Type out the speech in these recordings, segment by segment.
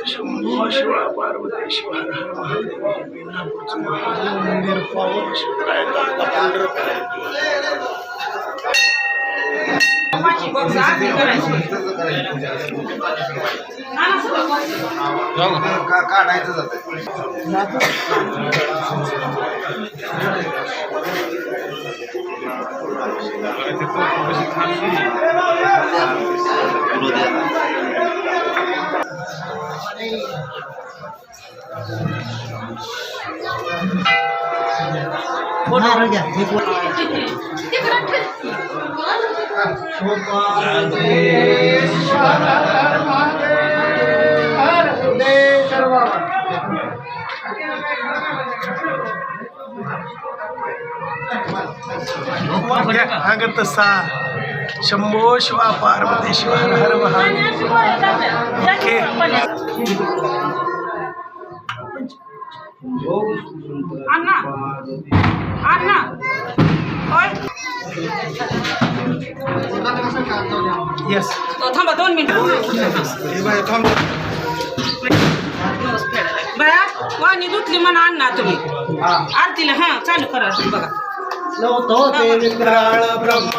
शंभो शिवा पार्वती शिवा हर हर महादेव बेलापूरचं महादेव मंदिर पावन शिवराय काढायचं जातं तसा शंभो शिवा पार्वती शिवा हर हर महादेव अन्ना अन्ना यस थांबा 2 मिनिटं बया वाणी धुतली म्हणा अन्ना तुम्ही आरतीला हां चालू करा बघा विक्राळ ब्रह्म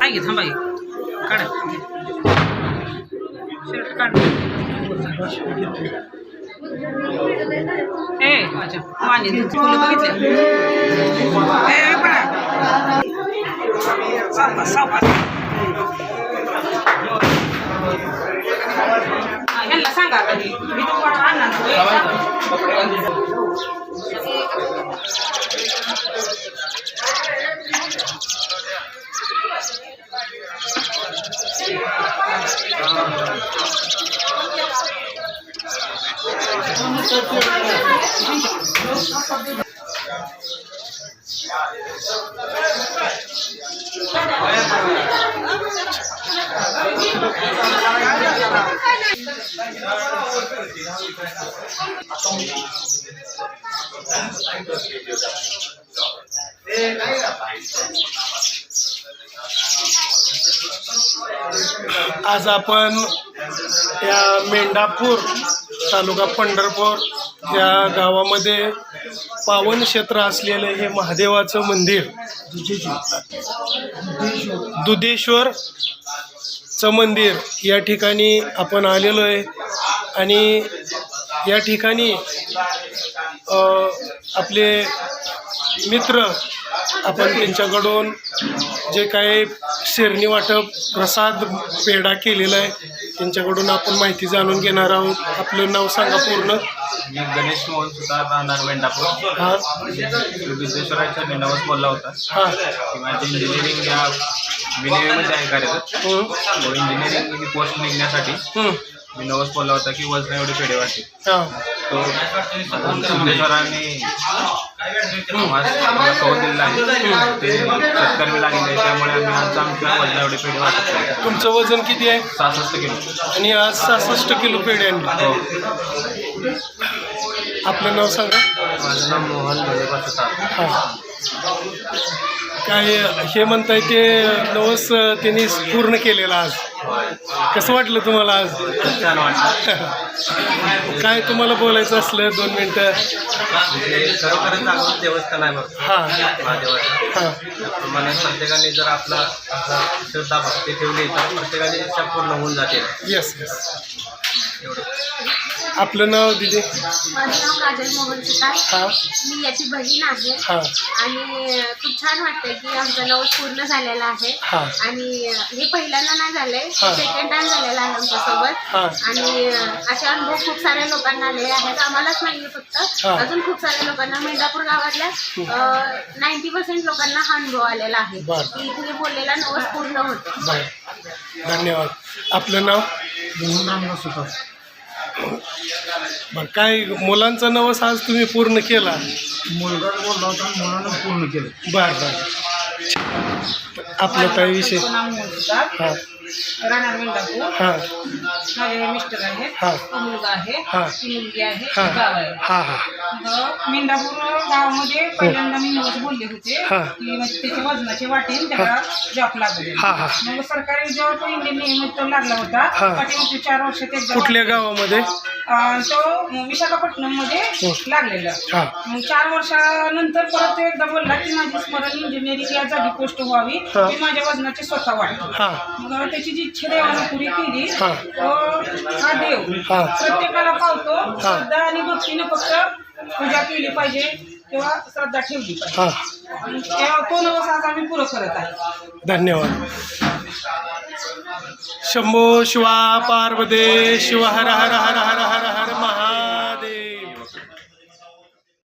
आई थांबा काढ शर्ट काढ ए अच्छा वाणी फुलं बघितले ए पडा सावकाश ह्यांना सांगा आता मी तुम्हाला आणणार आज आपण या मेंढापूर तालुका पंढरपूर या गावामध्ये पावन क्षेत्र असलेले हे महादेवाचं मंदिर दुधेश्वरचं मंदिर या ठिकाणी आपण आलेलो आहे आणि या ठिकाणी आपले मित्र आपण त्यांच्याकडून जे काय शेरणी वाटप प्रसाद पेढा केलेला आहे त्यांच्याकडून आपण माहिती जाणून घेणार आहोत. आपलं नाव सांगा पूर्ण. मी गणेश मोहन सुतार, राहणार मेंढापूर. हां विद्येश्वराच्या मेंढावस बोलला होता हां की माझी इंजिनिअरिंग या विनिमयमध्ये आहे कार्यरत. इंजिनिअरिंग पोस्ट निघण्यासाठी मी नवस बोलला होता की वजन एवढे पेढे वाटते. हां तो सिद्धेश्वरांनी आम्हाला सौ दिलेला आहे. ते सत्कर्मी लागले आहे, त्यामुळे आम्ही आज आमच्या वजन एवढे पेढे वाटत आहे. तुमचं वजन किती आहे? 66 किलो. आणि आज 66 किलो पेढे आणले. हो. आपलं नाव सांगा. माझं नाव मोहन धोलेबा सुतार. हां काय हे म्हणताय ते नवस त्यांनी पूर्ण केलेला आज. कसं वाटलं तुम्हाला आज? खूप छान वाटतं. काय तुम्हाला बोलायचं असलं 2 मिनटं? खरोखरच चांगलं देवस्थान आहे बघ हां महादेवाचं. हां त्याप्रमाणे प्रत्येकाने जर आपला श्रद्धा भक्ती ठेवली तर प्रत्येकाची इच्छा पूर्ण होऊन जाते. Yes yes. आपलं नाव दिदी? माझं नाव काजल मोहन सुतार. हां मी याची बहीण आहे हां आणि खूप छान वाटतंय की आमचा नवस पूर्ण झालेला आहे. हां आणि हे पहिल्यांदा नाही झालंय, हां. सेकंड टाइम झालेला आहे आमच्यासोबत. हां आणि असे अनुभव खूप साऱ्या लोकांना आलेले आहेत. आम्हालाच नाहीये फक्त, हां. अजून खूप साऱ्या लोकांना मेंढापूर गावातल्या 90% लोकांना हा अनुभव आलेला आहे बरं. की तुम्ही बोललेला नवस पूर्ण होतो. बाय. धन्यवाद. आपलं नाव? बरं काय मुलांचा नवस आज तुम्ही पूर्ण केला? मुलगा बोलला होता, मुलानं पूर्ण केलं. बरं बरं. आपलं काय विषय? नाव मोहन हां राहणार मेंढापूर. हां माझे मिस्टर आहेत, हां मुलगा आहे, हां. ती मुलगी आहे, हां गाव आहे. हां हां मेंढापूर गावामध्ये पहिल्यांदा मी नवस बोलले होते हां. की म्हणजे त्याचे वजनाचे वाटेल त्याला जॉब लागले. हां हां. मग सरकारी जॉब इंडियन नियमित तो लागला होता. हां. पाठीमागचे 4 वर्षात एकदा कुठल्या गावामध्ये? तो विशाखापट्टणम मध्ये लागलेला. हां मग 4 वर्षानंतर परत तो एकदा बोलला की माझी स्मरण इंजिनिअरिंग या जागी पोस्ट व्हावी, हां. मी माझ्या वजनाची स्वतः वाढतो. हां मग त्याची जी इच्छा देवानं पुरी केली. हां. हा देव हां. प्रत्येकाला पावतो. श्रद्धा आणि भक्तीने फक्त पूजा केली पाहिजे किंवा श्रद्धा ठेवली पाहिजे. हां तेव्हा तो नवस आज आम्ही पुरं करत आहे. धन्यवाद. शंभो शिवा पार्वते शिव हर हर हर हर हर हर महा